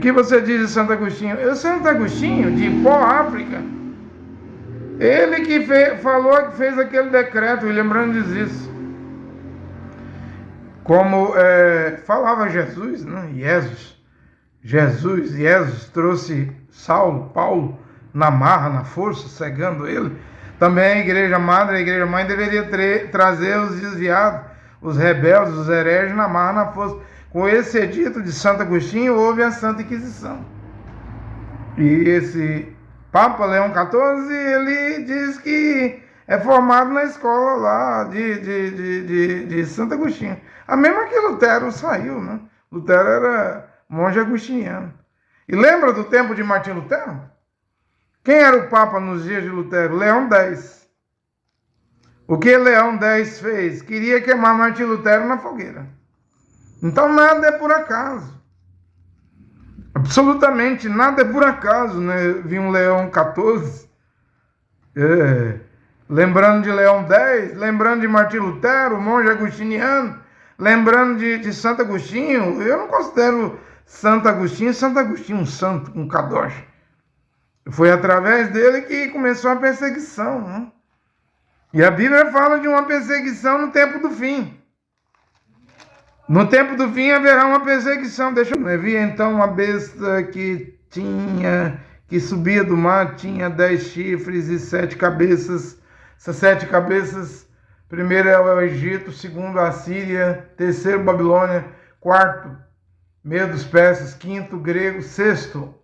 que você diz de Santo Agostinho? Santo Agostinho, de Hipó, África, ele que falou, que fez aquele decreto, William Brandes diz isso. Como falava Jesus, né? Jesus trouxe Paulo na marra, na força, cegando ele. Também a igreja madre, a igreja mãe deveria trazer os desviados, os rebeldes, os hereges na marra, na força. Com esse edito de Santo Agostinho, houve a Santa Inquisição. E esse Papa Leão XIV, ele diz que é formado na escola lá de Santo Agostinho. A mesma que Lutero saiu, né? Lutero era monge agostiniano. E lembra do tempo de Martim Lutero? Quem era o Papa nos dias de Lutero? Leão X. O que Leão X fez? Queria queimar Martim Lutero na fogueira. Então nada é por acaso. Absolutamente nada é por acaso, né? Vi um Leão XIV, lembrando de Leão X, lembrando de Martim Lutero, monge agostiniano, lembrando de Santo Agostinho. Eu não considero Santo Agostinho um santo, um kadosh. Foi através dele que começou a perseguição, né? E a Bíblia fala de uma perseguição no tempo do fim. No tempo do fim haverá uma perseguição. Deixa eu ver. Então uma besta que subia do mar, tinha 10 chifres e 7 cabeças. Essas 7 cabeças, primeiro é o Egito, segundo a Síria, terceiro Babilônia, quarto Medos persas, quinto grego, sexto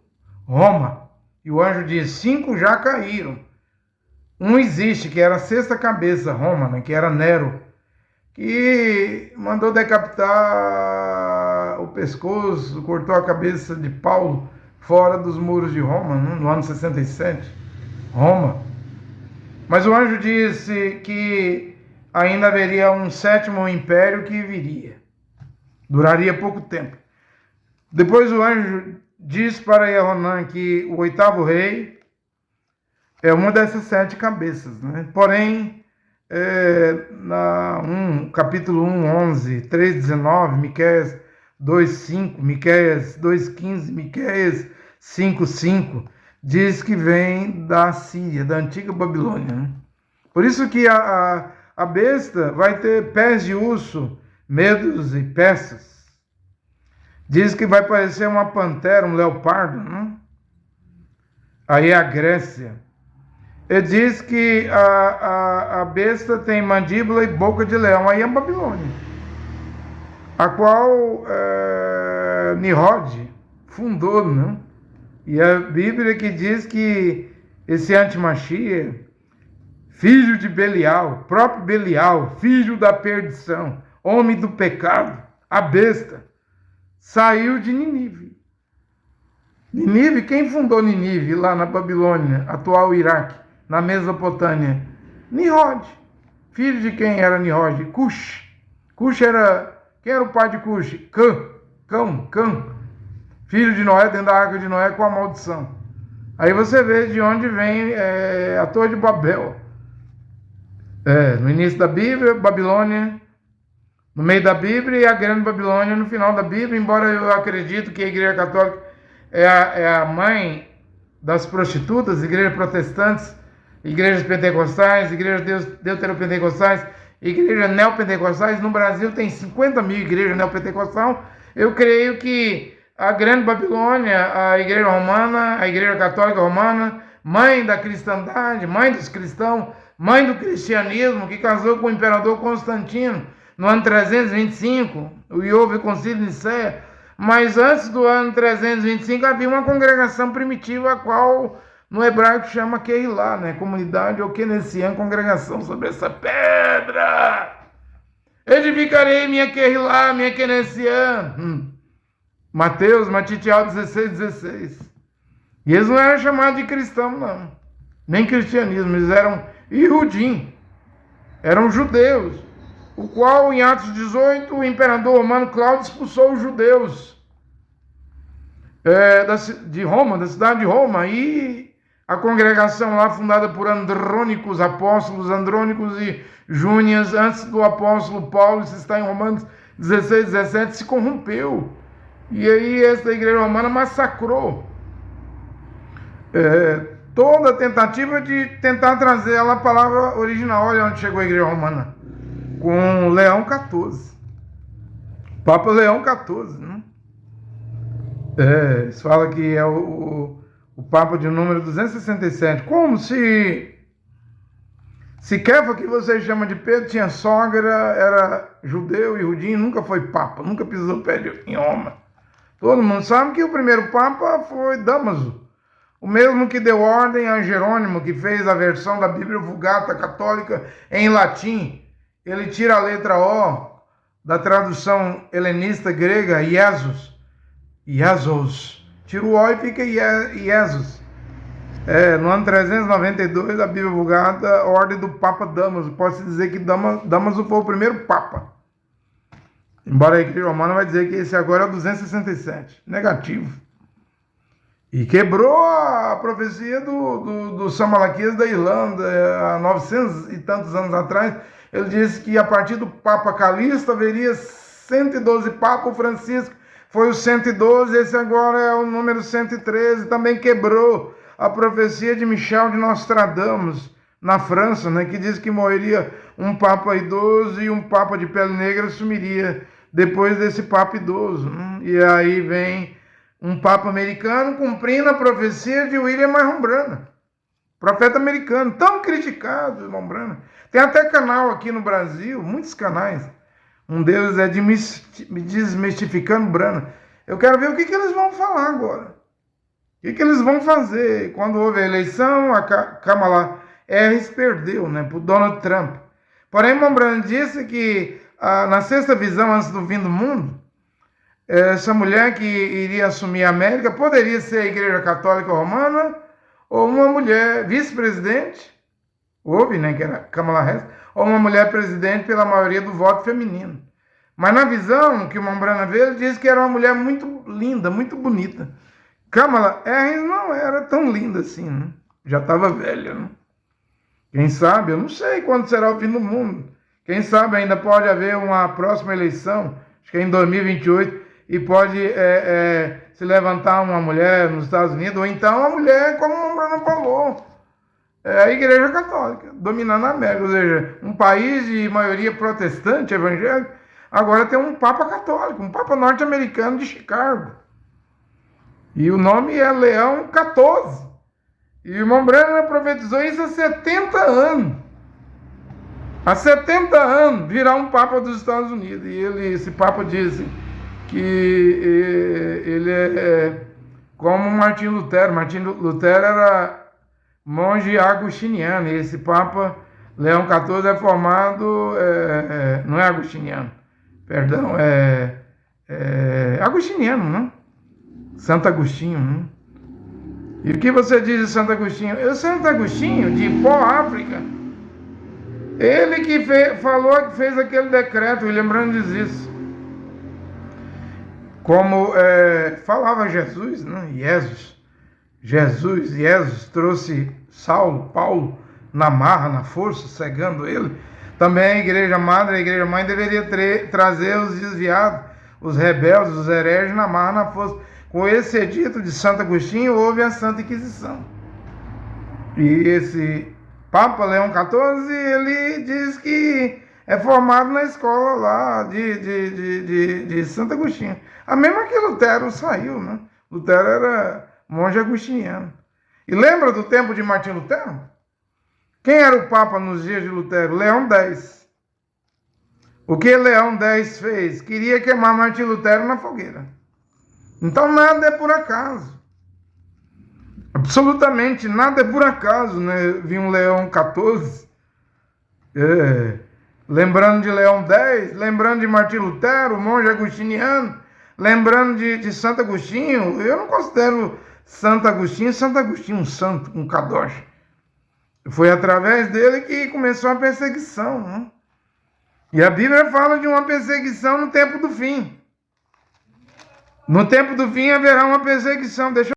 Roma. E o anjo diz: 5 já caíram. Um existe, que era a 6ª cabeça, Roma, né, que era Nero, que mandou decapitar o pescoço, cortou a cabeça de Paulo fora dos muros de Roma, né, no ano 67, Roma. Mas o anjo disse que ainda haveria um 7º império que viria. Duraria pouco tempo. Depois o anjo diz para Yehonan que o 8º rei é uma dessas 7 cabeças, né? Porém, capítulo 1, 11, 3, 19, Miqueias 2, 5, Miqueias 2, 15, Miqueias 5, 5, diz que vem da Síria, da antiga Babilônia, né? Por isso que a besta vai ter pés de urso, medos e persas. Diz que vai parecer uma pantera, um leopardo, né? Aí é a Grécia. Ele diz que a besta tem mandíbula e boca de leão. Aí é a Babilônia, a qual Nimrod fundou, né? E a Bíblia que diz que esse antimachia, filho de Belial, próprio Belial, filho da perdição, homem do pecado, a besta, saiu de Nínive. Nínive, quem fundou Nínive lá na Babilônia, atual Iraque, na Mesopotâmia? Nimrod. Filho de quem era Nimrod? Cush. Cush era... Quem era o pai de Cush? Cão. Filho de Noé, dentro da arca de Noé, com a maldição. Aí você vê de onde vem a Torre de Babel. No início da Bíblia, Babilônia, no meio da Bíblia, e a grande Babilônia no final da Bíblia, embora eu acredito que a Igreja Católica é a mãe das prostitutas, igrejas protestantes, igrejas pentecostais, igrejas deuteropentecostais, igrejas neopentecostais. No Brasil tem 50 mil igrejas neopentecostais. Eu creio que a grande Babilônia, a igreja romana, a igreja católica romana, mãe da cristandade, mãe dos cristãos, mãe do cristianismo, que casou com o imperador Constantino no ano 325, e houve o concílio de Nicéia. Mas antes do ano 325 havia uma congregação primitiva, a qual no hebraico chama Kehilá, né? Comunidade ou Kenessian, congregação sobre essa pedra. Edificarei minha Kehilá, minha Kenessian. Mateus, Matitial 16. E eles não eram chamados de cristãos, não. Nem cristianismo, eles eram Ihudim. Eram judeus. O qual, em Atos 18, o imperador romano Cláudio expulsou os judeus de Roma, da cidade de Roma, e a congregação lá, fundada por Andrônicos, apóstolos Andrônicos e Júnias, antes do apóstolo Paulo, isso está em Romanos 16, 17, se corrompeu. E aí essa igreja romana massacrou toda a tentativa de tentar trazer ela a palavra original. Olha onde chegou a igreja romana, com Leão XIV, Papa Leão XIV, né? Eles falam que é o Papa de número 267. Como se Kefa, que você chama de Pedro, tinha sogra, era judeu e Rudinho, nunca foi Papa, nunca pisou o pé em Roma. Todo mundo sabe que o primeiro Papa foi Damaso, o mesmo que deu ordem a Jerônimo, que fez a versão da Bíblia Vulgata católica em latim. Ele tira a letra O da tradução helenista grega, Iesus, tira o O e fica Iesus. No ano 392, a Bíblia Vulgata, ordem do Papa Damaso. Pode-se dizer que Damaso foi o primeiro Papa. Embora a Igreja Romana vai dizer que esse agora é o 267. Negativo. E quebrou a profecia do São Malaquias da Irlanda, há 900 e tantos anos atrás. Ele disse que a partir do Papa Calixto haveria 112 Papas. O Francisco foi o 112, esse agora é o número 113. Também quebrou a profecia de Michel de Nostradamus, na França, né, que diz que morreria um Papa idoso e um Papa de pele negra sumiria depois desse Papa idoso. E aí vem um Papa americano cumprindo a profecia de William Marron Branham, profeta americano, tão criticado, irmão Branham. Tem até canal aqui no Brasil, muitos canais. Um deles é de Desmistificando Branham. Eu quero ver o que eles vão falar agora. O que eles vão fazer? Quando houve a eleição, a Kamala Harris perdeu, né, para o Donald Trump. Porém, irmão Branham disse que na sexta visão, antes do fim do mundo, essa mulher que iria assumir a América poderia ser a Igreja Católica Romana ou uma mulher vice-presidente, houve, né, que era Kamala Harris, ou uma mulher presidente pela maioria do voto feminino. Mas na visão que o irmão Branham vê, ele disse que era uma mulher muito linda, muito bonita. Kamala Harris não era tão linda assim, né? Já estava velha, né? Quem sabe, eu não sei quando será o fim do mundo. Quem sabe ainda pode haver uma próxima eleição, acho que é em 2028, e pode se levantar uma mulher nos Estados Unidos, ou então uma mulher, como o Bruno falou, a Igreja Católica, dominando a América, ou seja, um país de maioria protestante, evangélico, agora tem um Papa católico, um Papa norte-americano de Chicago. E o nome é Leão XIV. E o irmão Branham profetizou isso há 70 anos. Há 70 anos virá um Papa dos Estados Unidos. E esse Papa disse que ele é como Martinho Lutero. Martinho Lutero era monge agostiniano. E esse Papa Leão XIV é formado, não é agostiniano, perdão, é agostiniano, né? Santo Agostinho, né? E o que você diz de Santo Agostinho? Santo Agostinho, de Hipó, África, ele que falou, que fez aquele decreto, William Branham diz isso. Como falava Jesus, né? Jesus trouxe Paulo na marra, na força, cegando ele. Também a igreja madre, a igreja mãe deveria trazer os desviados, os rebeldes, os hereges na marra, na força. Com esse edito de Santo Agostinho, houve a Santa Inquisição. E esse Papa Leão XIV, ele diz que é formado na escola lá de Santo Agostinho. A mesma que Lutero saiu, né? Lutero era monge agostiniano. E lembra do tempo de Martinho Lutero? Quem era o Papa nos dias de Lutero? Leão X. O que Leão X fez? Queria queimar Martinho Lutero na fogueira. Então nada é por acaso. Absolutamente nada é por acaso, né? Vi um Leão XIV, lembrando de Leão X, lembrando de Martinho Lutero, monge agostiniano, lembrando de Santo Agostinho. Eu não considero Santo Agostinho um santo, um kadosh. Foi através dele que começou a perseguição, né? E a Bíblia fala de uma perseguição no tempo do fim. No tempo do fim haverá uma perseguição. Deixa